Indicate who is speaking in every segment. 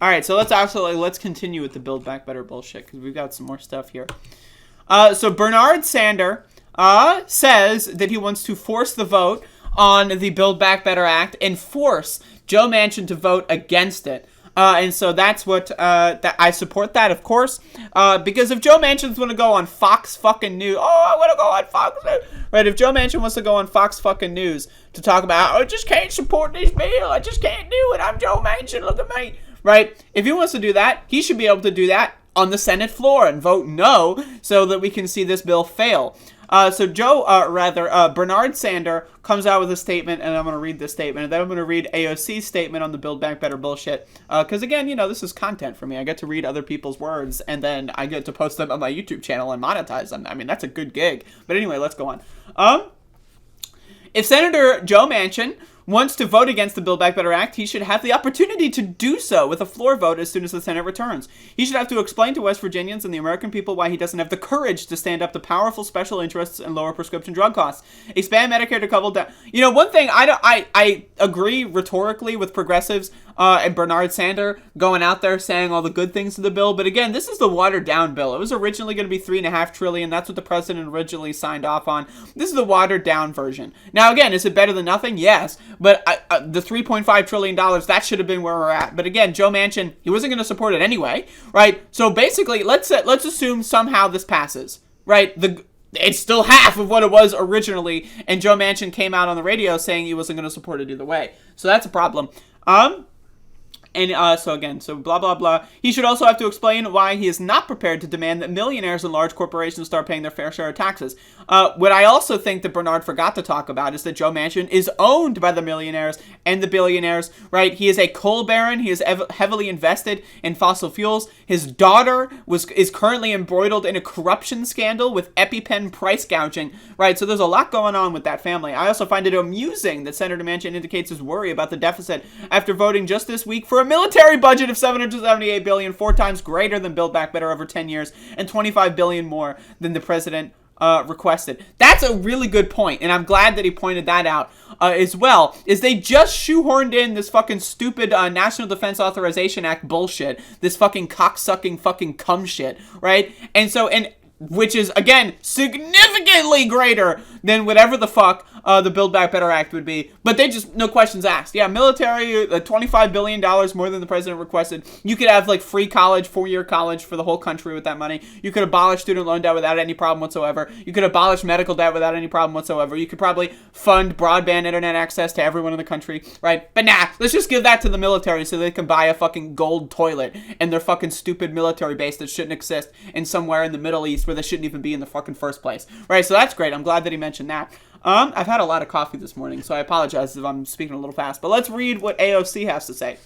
Speaker 1: All right, so let's continue with the Build Back Better bullshit because we've got some more stuff here. So Bernard Sander says that he wants to force the vote on the Build Back Better Act and force Joe Manchin to vote against it. And so that's what that I support that, of course, because if Joe Manchin's going to go on Fox fucking News, I want to go on Fox News, right? If Joe Manchin wants to go on Fox fucking News to talk about, I just can't support this bill, I just can't do it, I'm Joe Manchin, look at me, right? If he wants to do that, he should be able to do that on the Senate floor and vote no, so that we can see this bill fail. So Bernard Sander comes out with a statement, and I'm going to read this statement, and then I'm going to read AOC's statement on the Build Back Better bullshit, because again, this is content for me. I get to read other people's words, and then I get to post them on my YouTube channel and monetize them. I mean, that's a good gig. But anyway, let's go on. If Senator Joe Manchin wants to vote against the Build Back Better Act, he should have the opportunity to do so with a floor vote as soon as the Senate returns. He should have to explain to West Virginians and the American people why he doesn't have the courage to stand up to powerful special interests and lower prescription drug costs. Expand Medicare to couple down. One thing I agree rhetorically with progressives and Bernard Sander going out there saying all the good things to the bill, but again, this is the watered down bill. It was originally going to be $3.5 trillion. That's what the president originally signed off on. This is the watered down version. Now again, is it better than nothing? Yes. But the $3.5 trillion, that should have been where we're at. But again, Joe Manchin, he wasn't going to support it anyway, right? So basically, let's assume somehow this passes, right? It's still half of what it was originally, and Joe Manchin came out on the radio saying he wasn't going to support it either way. So that's a problem. So blah, blah, blah. He should also have to explain why he is not prepared to demand that millionaires and large corporations start paying their fair share of taxes. What I also think that Bernard forgot to talk about is that Joe Manchin is owned by the millionaires and the billionaires, right? He is a coal baron. He is heavily invested in fossil fuels. His daughter is currently embroiled in a corruption scandal with EpiPen price gouging, right? So there's a lot going on with that family. I also find it amusing that Senator Manchin indicates his worry about the deficit after voting just this week for a military budget of $778 billion, 4 times greater than Build Back Better over 10 years, and $25 billion more than the president requested. That's a really good point, and I'm glad that he pointed that out as well, is they just shoehorned in this fucking stupid National Defense Authorization Act bullshit, this fucking cocksucking fucking cum shit, right? And which is, again, significantly greater than whatever the fuck the Build Back Better Act would be. But they just, no questions asked. Yeah, military, $25 billion more than the president requested. You could have, free college, 4-year college for the whole country with that money. You could abolish student loan debt without any problem whatsoever. You could abolish medical debt without any problem whatsoever. You could probably fund broadband internet access to everyone in the country, right? But nah, let's just give that to the military so they can buy a fucking gold toilet and their fucking stupid military base that shouldn't exist in somewhere in the Middle East where they shouldn't even be in the fucking first place, right? So that's great. I'm glad that he mentioned that. I've had a lot of coffee this morning, so I apologize if I'm speaking a little fast, but let's read what AOC has to say.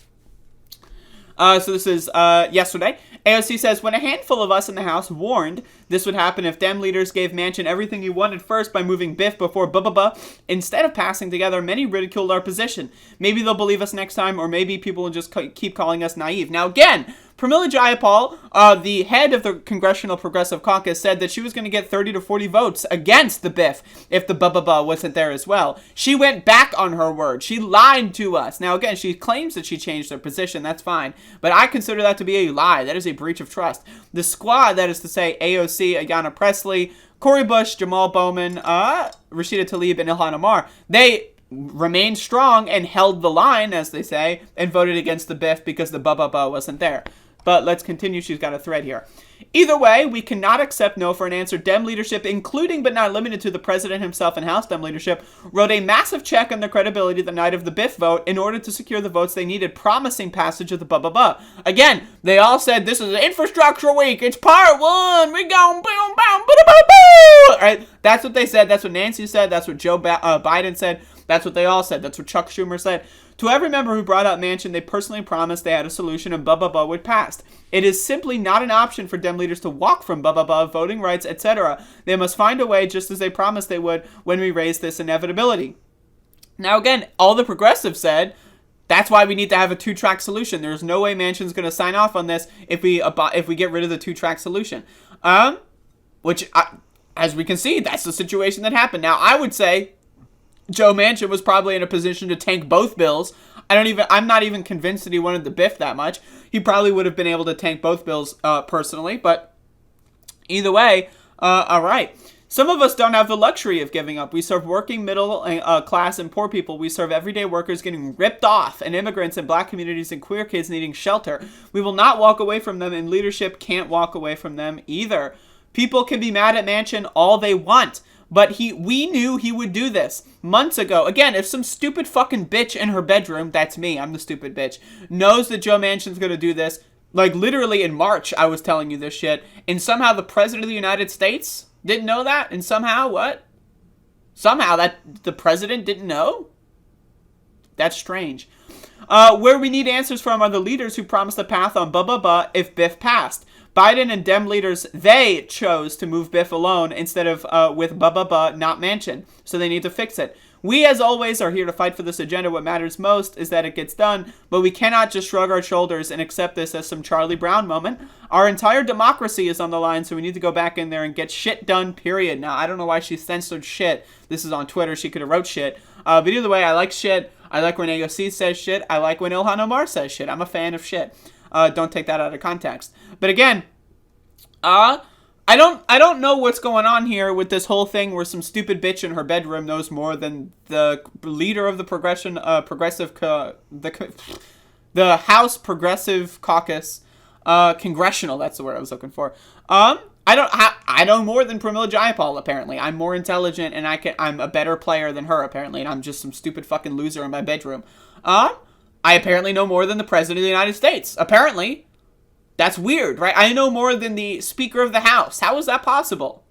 Speaker 1: So this is yesterday. AOC says, when a handful of us in the House warned this would happen if Dem leaders gave Manchin everything he wanted first by moving Biff before Bubba, instead of passing together, many ridiculed our position. Maybe they'll believe us next time, or maybe people will just keep calling us naive. Now again, Pramila Jayapal, the head of the Congressional Progressive Caucus, said that she was going to get 30 to 40 votes against the Biff if the Bubba wasn't there as well. She went back on her word. She lied to us. Now again, she claims that she changed her position. That's fine. But I consider that to be a lie. That is a breach of trust. The squad, that is to say AOC, Ayanna Pressley, Cori Bush, Jamal Bowman, Rashida Tlaib, and Ilhan Omar, they remained strong and held the line, as they say, and voted against the Biff because the Bubba wasn't there. But let's continue. She's got a thread here. Either way, we cannot accept no for an answer. Dem leadership, including but not limited to the president himself and House Dem leadership, wrote a massive check on their credibility the night of the Biff vote in order to secure the votes they needed, promising passage of the Bubba. Again, they all said this is infrastructure week. It's part 1. We going boom, boom, boo. Right? That's what they said. That's what Nancy said. That's what Joe Biden said. That's what they all said. That's what Chuck Schumer said. To every member who brought up Manchin, they personally promised they had a solution and Bubba would pass. It is simply not an option for Dem leaders to walk from Bubba, voting rights, etc. They must find a way, just as they promised they would when we raised this inevitability. Now again, all the progressives said, that's why we need to have a 2-track solution. There's no way Manchin's going to sign off on this if we get rid of the 2-track solution. As we can see, that's the situation that happened. Now, I would say, Joe Manchin was probably in a position to tank both bills. I'm not even convinced that he wanted the biff that much. He probably would have been able to tank both bills personally, but either way, all right. Some of us don't have the luxury of giving up. We serve working middle class and poor people. We serve everyday workers getting ripped off, and immigrants and black communities and queer kids needing shelter. We will not walk away from them, and leadership can't walk away from them either. People can be mad at Manchin all they want, but we knew he would do this months ago. Again, if some stupid fucking bitch in her bedroom, that's me, I'm the stupid bitch, knows that Joe Manchin's going to do this, like literally in March I was telling you this shit, and somehow the President of the United States didn't know that, and somehow what? Somehow that the president didn't know? That's strange. Where we need answers from are the leaders who promised a path on blah if Biff passed. Biden and Dem leaders, they chose to move Biff alone instead of with not Manchin. So they need to fix it. We, as always, are here to fight for this agenda. What matters most is that it gets done, but we cannot just shrug our shoulders and accept this as some Charlie Brown moment. Our entire democracy is on the line, so we need to go back in there and get shit done, period. Now, I don't know why she censored shit. This is on Twitter. She could have wrote shit. But either way, I like shit. I like when AOC says shit. I like when Ilhan Omar says shit. I'm a fan of shit. Don't take that out of context. But again, I don't know what's going on here with this whole thing where some stupid bitch in her bedroom knows more than the leader of the the House Progressive Caucus, congressional. That's the word I was looking for. I know more than Pramila Jayapal, apparently. I'm more intelligent and I'm a better player than her, apparently, and I'm just some stupid fucking loser in my bedroom. I apparently know more than the President of the United States, apparently. That's weird, right? I know more than the Speaker of the House. How is that possible?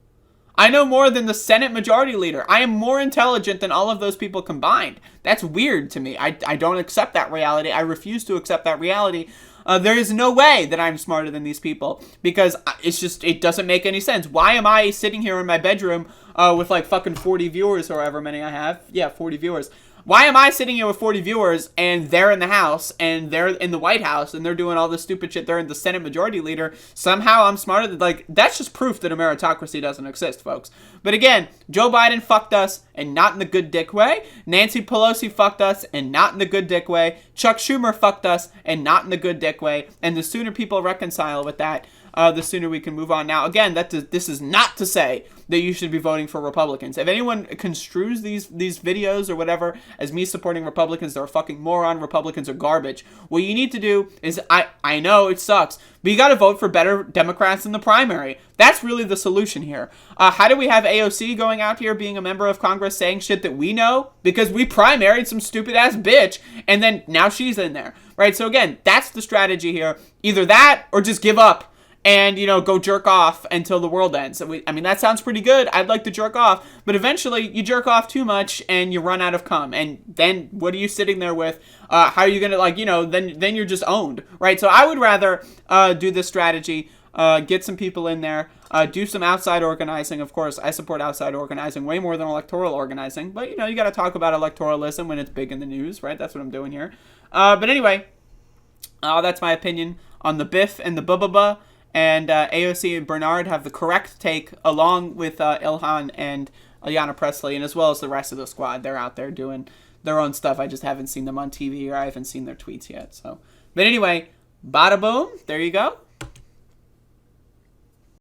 Speaker 1: I know more than the Senate Majority Leader. I am more intelligent than all of those people combined. That's weird to me. I don't accept that reality. I refuse to accept that reality. There is no way that I'm smarter than these people because it doesn't make any sense. Why am I sitting here in my bedroom with like fucking 40 viewers or however many I have? Yeah, 40 viewers. Why am I sitting here with 40 viewers and they're in the House and they're in the White House and they're doing all this stupid shit? They're in the Senate Majority Leader. Somehow I'm smarter than, like, that's just proof that a meritocracy doesn't exist, folks. But again, Joe Biden fucked us and not in the good dick way. Nancy Pelosi fucked us and not in the good dick way. Chuck Schumer fucked us and not in the good dick way. And the sooner people reconcile with that, the sooner we can move on. Now, again, this is not to say that you should be voting for Republicans. If anyone construes these videos or whatever as me supporting Republicans, they're a fucking moron. Republicans are garbage. What you need to do is, I know it sucks, but you got to vote for better Democrats in the primary. That's really the solution here. How do we have AOC going out here being a member of Congress saying shit that we know? Because we primaried some stupid ass bitch, and then now she's in there, right? So again, that's the strategy here. Either that or just give up and, go jerk off until the world ends. That sounds pretty good. I'd like to jerk off. But eventually, you jerk off too much and you run out of cum. And then what are you sitting there with? How are you going to, then you're just owned, right? So I would rather do this strategy, get some people in there, do some outside organizing. Of course, I support outside organizing way more than electoral organizing. But, you got to talk about electoralism when it's big in the news, right? That's what I'm doing here. But anyway, that's my opinion on the Biff and the Bubba. And AOC and Bernard have the correct take, along with Ilhan and Ayanna Pressley, and as well as the rest of the squad. They're out there doing their own stuff. I just haven't seen them on TV, or I haven't seen their tweets yet. But anyway, bada boom. There you go.